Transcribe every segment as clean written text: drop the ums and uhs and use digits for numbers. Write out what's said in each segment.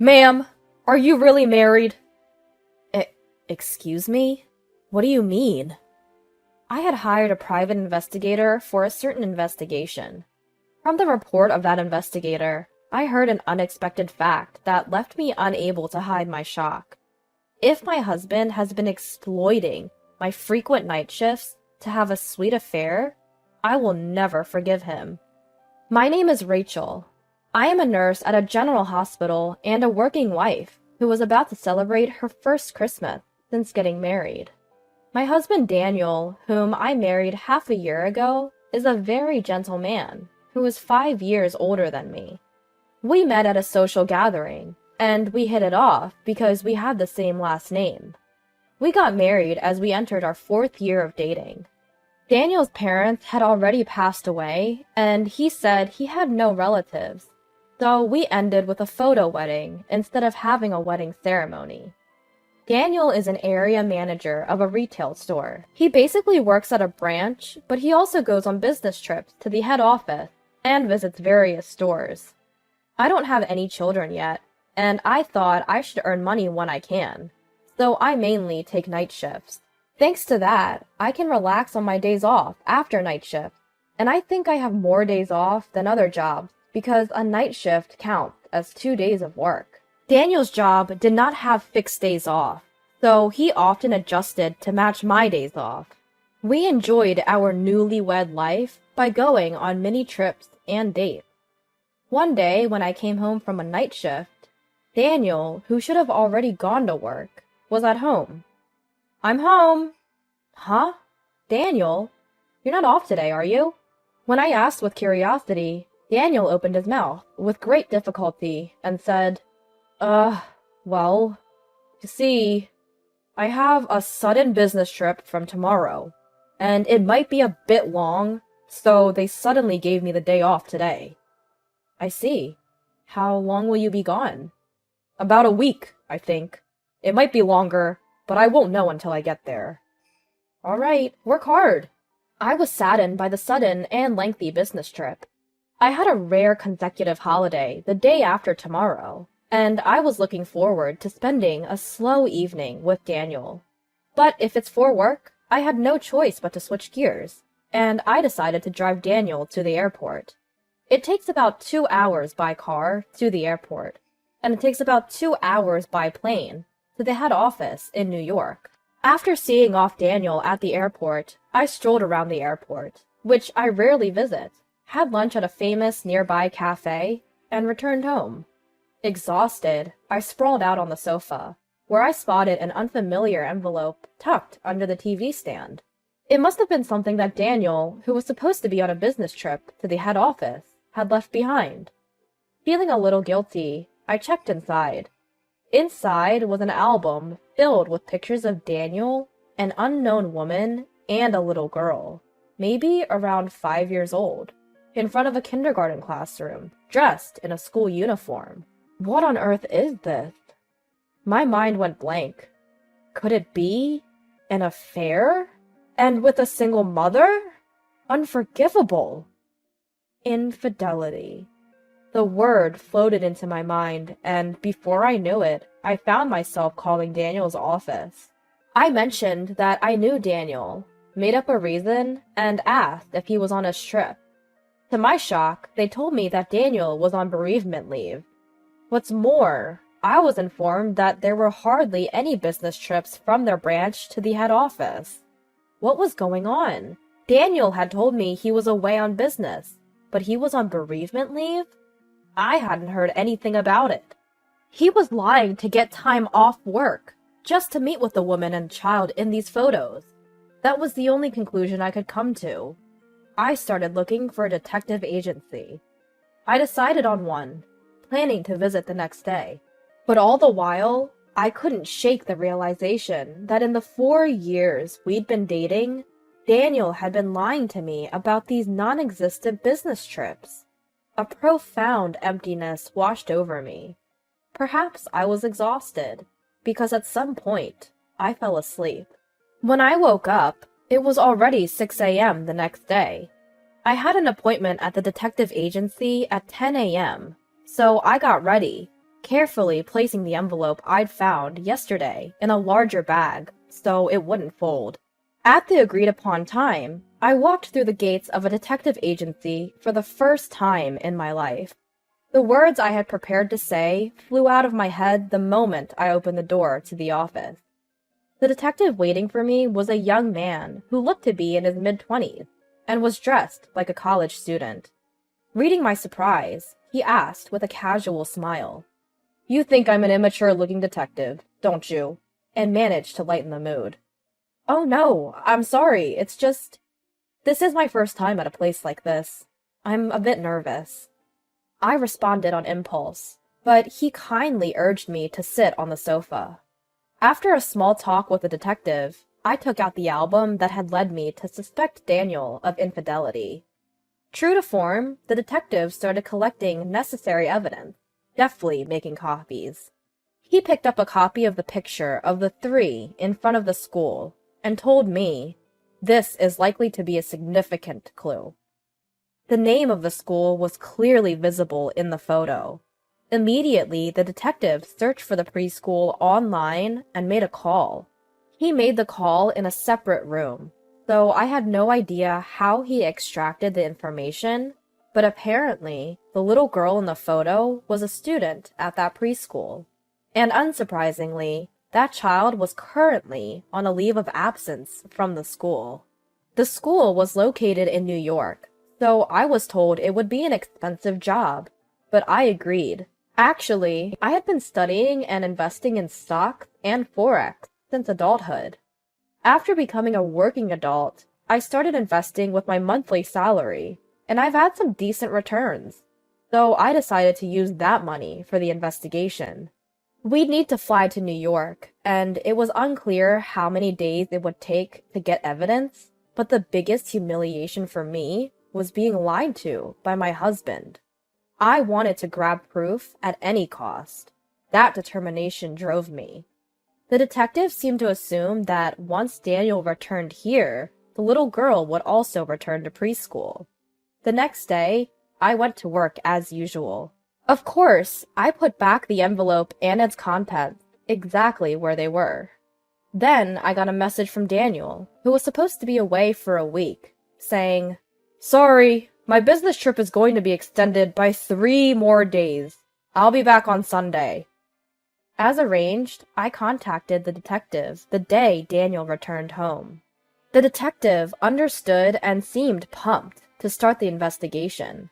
Ma'am, are you really married? E- Excuse me? What do you mean? I had hired a private investigator for a certain investigation. From the report of that investigator, I heard an unexpected fact that left me unable to hide my shock. If my husband has been exploiting my frequent night shifts to have a sweet affair, I will never forgive him. My name is Rachel. I am a nurse at a general hospital and a working wife who was about to celebrate her first Christmas since getting married. My husband Daniel, whom I married half a year ago, is a very gentle man who is 5 years older than me. We met at a social gathering, and we hit it off because we had the same last name. We got married as we entered our 4th year of dating. Daniel's parents had already passed away, and he said he had no relatives, so we ended with a photo wedding instead of having a wedding ceremony. Daniel is an area manager of a retail store. He basically works at a branch, but he also goes on business trips to the head office and visits various stores. I don't have any children yet, and I thought I should earn money when I can, so I mainly take night shifts. Thanks to that, I can relax on my days off after night shift, and I think I have more days off than other jobs because a night shift counts as 2 days of work. Daniel's job did not have fixed days off, so he often adjusted to match my days off. We enjoyed our newlywed life by going on many trips and dates. One day when I came home from a night shift, Daniel, who should have already gone to work, was at home. "I'm home." "Huh? Daniel? You're not off today, are you?" When I asked with curiosity, Daniel opened his mouth with great difficulty and said, well, you see, I have a sudden business trip from tomorrow, and it might be a bit long, so they suddenly gave me the day off today." "I see. How long will you be gone?" "About a week, I think. It might be longer, but I won't know until I get there." "All right, work hard." I was saddened by the sudden and lengthy business trip. I had a rare consecutive holiday the day after tomorrow, and I was looking forward to spending a slow evening with Daniel. But if it's for work, I had no choice but to switch gears, and I decided to drive Daniel to the airport. It takes about 2 hours by car to the airport, and it takes about 2 hours by plane to the head office in New York. After seeing off Daniel at the airport, I strolled around the airport, which I rarely visit, had lunch at a famous nearby cafe, and returned home. Exhausted, I sprawled out on the sofa, where I spotted an unfamiliar envelope tucked under the TV stand. It must have been something that Daniel, who was supposed to be on a business trip to the head office, had left behind. Feeling a little guilty, I checked inside. Inside was an album filled with pictures of Daniel, an unknown woman, and a little girl, maybe around 5 years old, in front of a kindergarten classroom, dressed in a school uniform. What on earth is this? My mind went blank. Could it be an affair? And with a single mother? Unforgivable. Infidelity. The word floated into my mind, and before I knew it, I found myself calling Daniel's office. I mentioned that I knew Daniel, made up a reason, and asked if he was on his trip. To my shock, they told me that Daniel was on bereavement leave. What's more, I was informed that there were hardly any business trips from their branch to the head office. What was going on? Daniel had told me he was away on business, but he was on bereavement leave? I hadn't heard anything about it. He was lying to get time off work, just to meet with the woman and child in these photos. That was the only conclusion I could come to. I started looking for a detective agency. I decided on one, planning to visit the next day. But all the while, I couldn't shake the realization that in the 4 years we'd been dating, Daniel had been lying to me about these non-existent business trips. A profound emptiness washed over me. Perhaps I was exhausted, because at some point, I fell asleep. When I woke up, it was already 6 a.m. the next day. I had an appointment at the detective agency at 10 a.m., so I got ready, carefully placing the envelope I'd found yesterday in a larger bag so it wouldn't fold. At the agreed-upon time, I walked through the gates of a detective agency for the first time in my life. The words I had prepared to say flew out of my head the moment I opened the door to the office. The detective waiting for me was a young man who looked to be in his mid-20s and was dressed like a college student. Reading my surprise, he asked with a casual smile, "You think I'm an immature-looking detective, don't you?" and managed to lighten the mood. "Oh no, I'm sorry, it's just... This is my first time at a place like this. I'm a bit nervous." I responded on impulse, but he kindly urged me to sit on the sofa. After a small talk with the detective, I took out the album that had led me to suspect Daniel of infidelity. True to form, the detective started collecting necessary evidence, deftly making copies. He picked up a copy of the picture of the three in front of the school and told me, "This is likely to be a significant clue." The name of the school was clearly visible in the photo. Immediately, the detective searched for the preschool online and made a call. He made the call in a separate room, so I had no idea how he extracted the information, but apparently, the little girl in the photo was a student at that preschool. And unsurprisingly, that child was currently on a leave of absence from the school. The school was located in New York, so I was told it would be an expensive job, but I agreed. Actually, I had been studying and investing in stocks and Forex since adulthood. After becoming a working adult, I started investing with my monthly salary, and I've had some decent returns, so I decided to use that money for the investigation. We'd need to fly to New York, and it was unclear how many days it would take to get evidence, but the biggest humiliation for me was being lied to by my husband. I wanted to grab proof at any cost. That determination drove me. The detective seemed to assume that once Daniel returned here, the little girl would also return to preschool. The next day, I went to work as usual. Of course, I put back the envelope and its contents exactly where they were. Then I got a message from Daniel, who was supposed to be away for a week, saying, "Sorry, my business trip is going to be extended by 3 more days. I'll be back on Sunday." As arranged, I contacted the detective the day Daniel returned home. The detective understood and seemed pumped to start the investigation.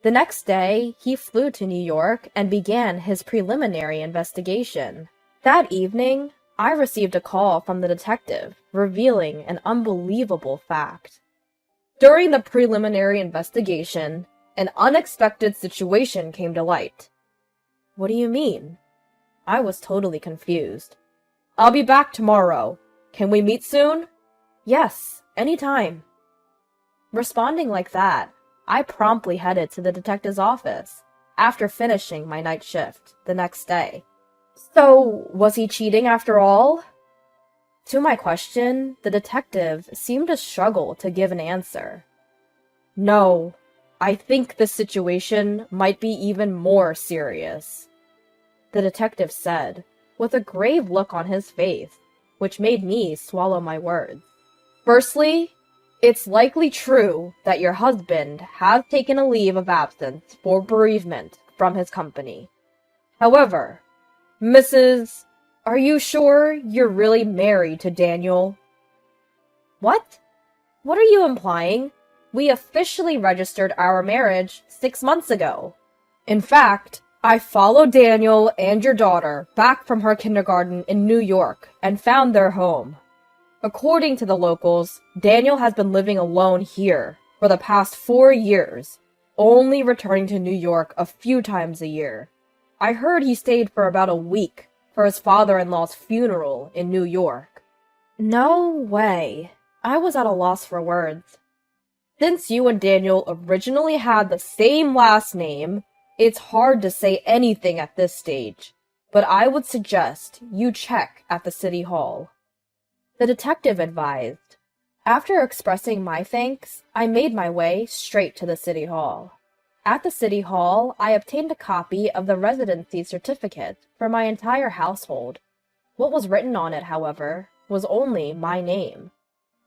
The next day, he flew to New York and began his preliminary investigation. That evening, I received a call from the detective revealing an unbelievable fact. "During the preliminary investigation, an unexpected situation came to light." "What do you mean?" I was totally confused. "I'll be back tomorrow. Can we meet soon?" "Yes, anytime." Responding like that, I promptly headed to the detective's office after finishing my night shift the next day. "So, was he cheating after all?" To my question, the detective seemed to struggle to give an answer. "No, I think this situation might be even more serious," the detective said, with a grave look on his face, which made me swallow my words. "Firstly, it's likely true that your husband has taken a leave of absence for bereavement from his company. However, Mrs., are you sure you're really married to Daniel?" "What? What are you implying? We officially registered our marriage 6 months ago. In fact, I followed Daniel and your daughter back from her kindergarten in New York and found their home. According to the locals, Daniel has been living alone here for the past 4 years, only returning to New York a few times a year. I heard he stayed for about a week for his father-in-law's funeral in New York." No way. I was at a loss for words. "Since you and Daniel originally had the same last name, it's hard to say anything at this stage, but I would suggest you check at the city hall," the detective advised. After expressing my thanks, I made my way straight to the city hall. At the city hall, I obtained a copy of the residency certificate for my entire household. What was written on it, however, was only my name.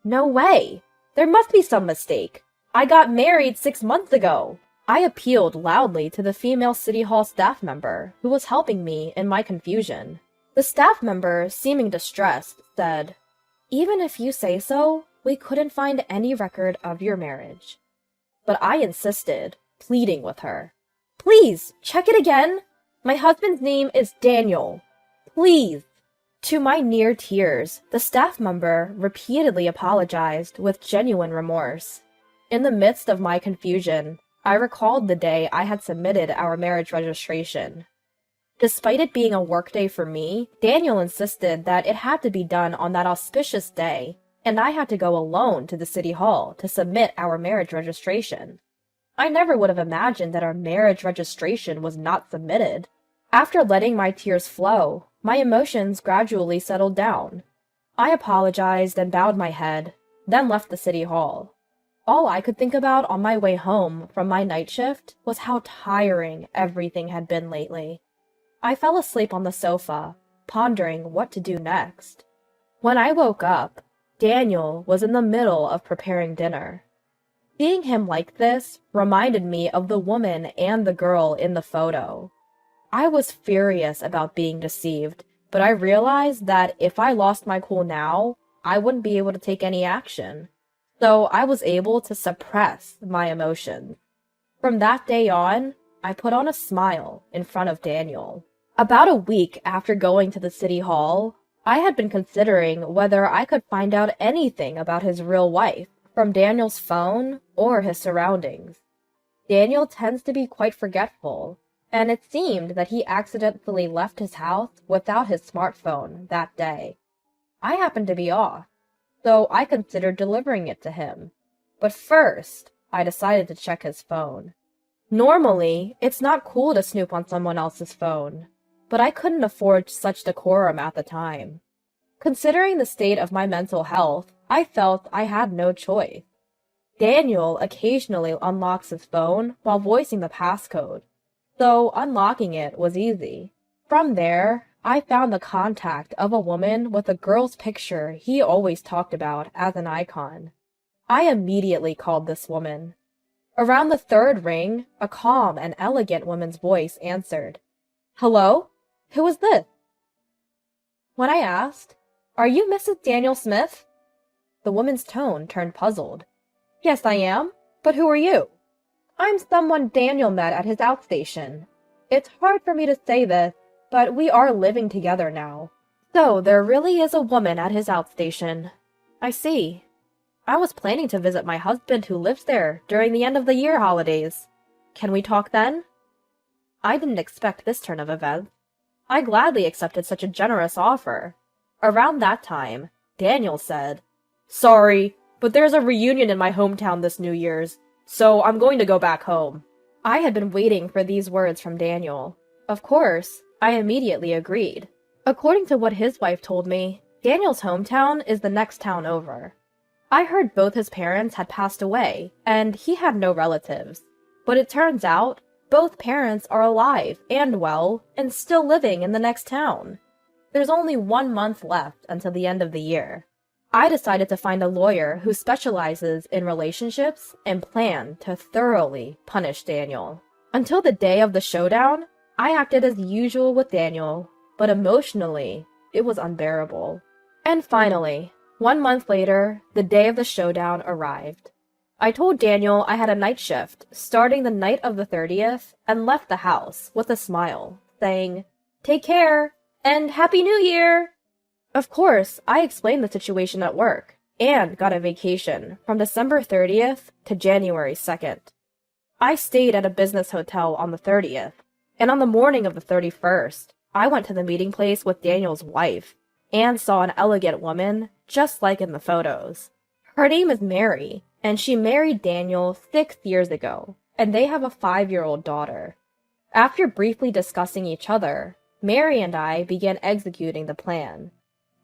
No way! There must be some mistake. I got married 6 months ago. I appealed loudly to the female City Hall staff member who was helping me in my confusion. The staff member, seeming distressed, said, "Even if you say so, we couldn't find any record of your marriage." But I insisted, pleading with her. "Please, check it again. My husband's name is Daniel. Please." To my near tears, the staff member repeatedly apologized with genuine remorse. In the midst of my confusion, I recalled the day I had submitted our marriage registration. Despite it being a workday for me, Daniel insisted that it had to be done on that auspicious day, and I had to go alone to the city hall to submit our marriage registration. I never would have imagined that our marriage registration was not submitted. After letting my tears flow, my emotions gradually settled down. I apologized and bowed my head, then left the city hall. All I could think about on my way home from my night shift was how tiring everything had been lately. I fell asleep on the sofa, pondering what to do next. When I woke up, Daniel was in the middle of preparing dinner. Seeing him like this reminded me of the woman and the girl in the photo. I was furious about being deceived, but I realized that if I lost my cool now, I wouldn't be able to take any action. So I was able to suppress my emotions. From that day on, I put on a smile in front of Daniel. About a week after going to the city hall, I had been considering whether I could find out anything about his real wife from Daniel's phone or his surroundings. Daniel tends to be quite forgetful, and it seemed that he accidentally left his house without his smartphone that day. I happened to be off, so I considered delivering it to him. But first, I decided to check his phone. Normally, it's not cool to snoop on someone else's phone, but I couldn't afford such decorum at the time. Considering the state of my mental health, I felt I had no choice. Daniel occasionally unlocks his phone while voicing the passcode, so unlocking it was easy. From there, I found the contact of a woman with a girl's picture he always talked about as an icon. I immediately called this woman. Around the third ring, a calm and elegant woman's voice answered. "Hello? Who is this?" When I asked, "Are you Mrs. Daniel Smith?" the woman's tone turned puzzled. "Yes, I am. But who are you?" "I'm someone Daniel met at his outstation. It's hard for me to say this, but we are living together now." "So there really is a woman at his outstation. I see. I was planning to visit my husband who lives there during the end of the year holidays. Can we talk then?" I didn't expect this turn of events. I gladly accepted such a generous offer. Around that time, Daniel said, "Sorry, but there's a reunion in my hometown this New Year's, so I'm going to go back home." I had been waiting for these words from Daniel. Of course, I immediately agreed. According to what his wife told me, Daniel's hometown is the next town over. I heard both his parents had passed away, and he had no relatives. But it turns out, both parents are alive and well, and still living in the next town. There's only 1 month left until the end of the year. I decided to find a lawyer who specializes in relationships and planned to thoroughly punish Daniel. Until the day of the showdown, I acted as usual with Daniel, but emotionally, it was unbearable. And finally, 1 month later, the day of the showdown arrived. I told Daniel I had a night shift starting the night of the 30th and left the house with a smile, saying, "Take care, and Happy New Year!" Of course, I explained the situation at work, and got a vacation from December 30th to January 2nd. I stayed at a business hotel on the 30th, and on the morning of the 31st, I went to the meeting place with Daniel's wife, and saw an elegant woman, just like in the photos. Her name is Mary, and she married Daniel 6 years ago, and they have a 5-year-old daughter. After briefly discussing each other, Mary and I began executing the plan.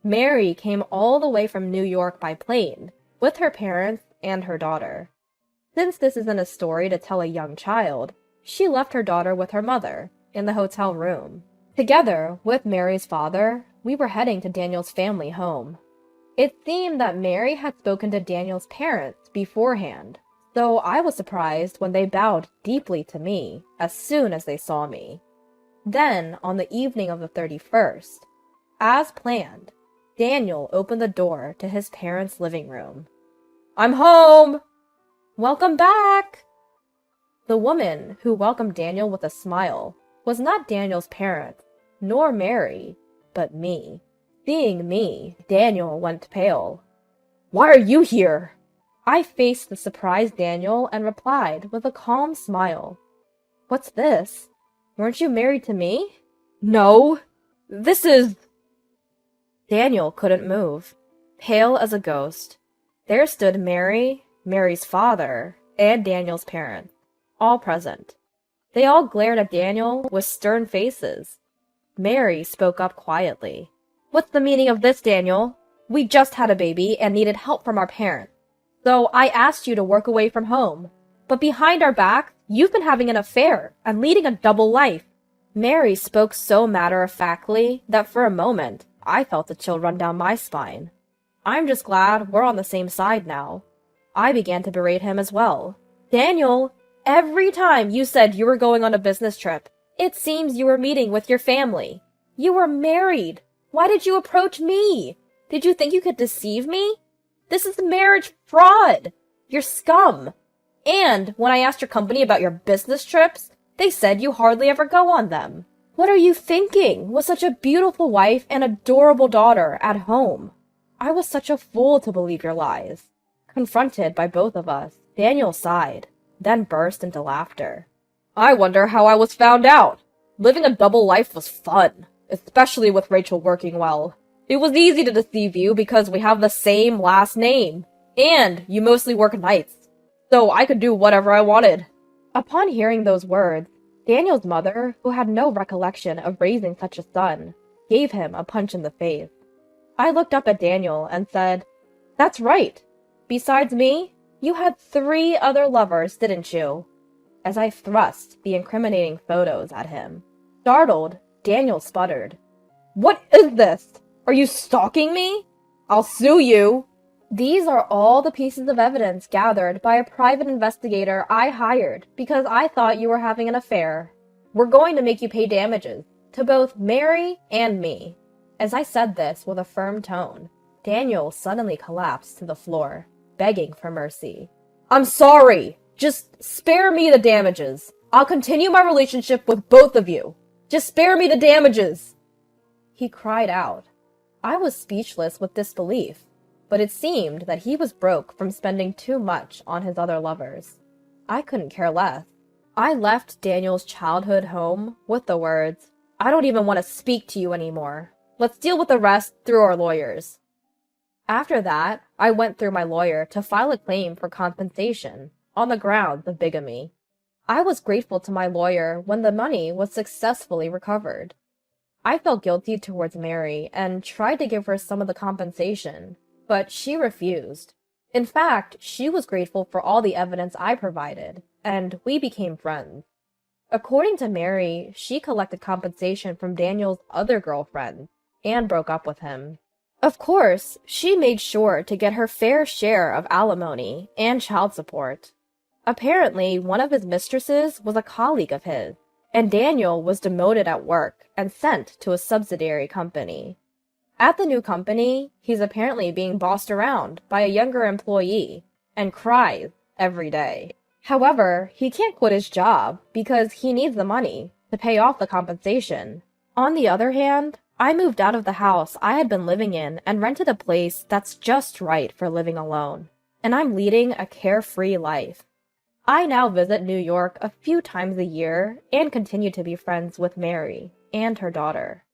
Mary came all the way from New York by plane, with her parents and her daughter. Since this isn't a story to tell a young child, she left her daughter with her mother in the hotel room. Together with Mary's father, we were heading to Daniel's family home. It seemed that Mary had spoken to Daniel's parents beforehand, so I was surprised when they bowed deeply to me as soon as they saw me. Then, on the evening of the 31st, as planned, Daniel opened the door to his parents' living room. "I'm home!" "Welcome back!" The woman who welcomed Daniel with a smile was not Daniel's parents, nor Mary, but me. Seeing me, Daniel went pale. "Why are you here?" I faced the surprised Daniel and replied with a calm smile. "What's this? Weren't you married to me?" "No, this is—" Daniel couldn't move. Pale as a ghost, there stood Mary, Mary's father, and Daniel's parents, all present. They all glared at Daniel with stern faces. Mary spoke up quietly. "What's the meaning of this, Daniel? We just had a baby and needed help from our parents. So I asked you to work away from home. But behind our back, you've been having an affair and leading a double life." Mary spoke so matter-of-factly that for a moment, I felt a chill run down my spine. "I'm just glad we're on the same side now." I began to berate him as well. "Daniel, every time you said you were going on a business trip, it seems you were meeting with your family. You were married. Why did you approach me? Did you think you could deceive me? This is marriage fraud. You're scum. And when I asked your company about your business trips, they said you hardly ever go on them. What are you thinking with such a beautiful wife and adorable daughter at home? I was such a fool to believe your lies." Confronted by both of us, Daniel sighed, then burst into laughter. "I wonder how I was found out. Living a double life was fun, especially with Rachel working well. It was easy to deceive you because we have the same last name, and you mostly work nights, so I could do whatever I wanted." Upon hearing those words, Daniel's mother, who had no recollection of raising such a son, gave him a punch in the face. I looked up at Daniel and said, "That's right. Besides me, you had 3 other lovers, didn't you?" As I thrust the incriminating photos at him. Startled, Daniel sputtered. "What is this? Are you stalking me? I'll sue you." These are all the pieces of evidence gathered by a private investigator I hired because I thought you were having an affair. We're going to make you pay damages to both Mary and me. As I said this with a firm tone, Daniel suddenly collapsed to the floor, begging for mercy. "I'm sorry. Just spare me the damages. I'll continue my relationship with both of you. Just spare me the damages." He cried out. I was speechless with disbelief, but it seemed that he was broke from spending too much on his other lovers. I couldn't care less. I left Daniel's childhood home with the words, "I don't even want to speak to you anymore. Let's deal with the rest through our lawyers." After that, I went through my lawyer to file a claim for compensation on the grounds of bigamy. I was grateful to my lawyer when the money was successfully recovered. I felt guilty towards Mary and tried to give her some of the compensation, but she refused. In fact, she was grateful for all the evidence I provided, and we became friends. According to Mary, she collected compensation from Daniel's other girlfriend and broke up with him. Of course, she made sure to get her fair share of alimony and child support. Apparently, one of his mistresses was a colleague of his, and Daniel was demoted at work and sent to a subsidiary company. At the new company, he's apparently being bossed around by a younger employee and cries every day. However, he can't quit his job because he needs the money to pay off the compensation. On the other hand, I moved out of the house I had been living in and rented a place that's just right for living alone, and I'm leading a carefree life. I now visit New York a few times a year and continue to be friends with Mary and her daughter.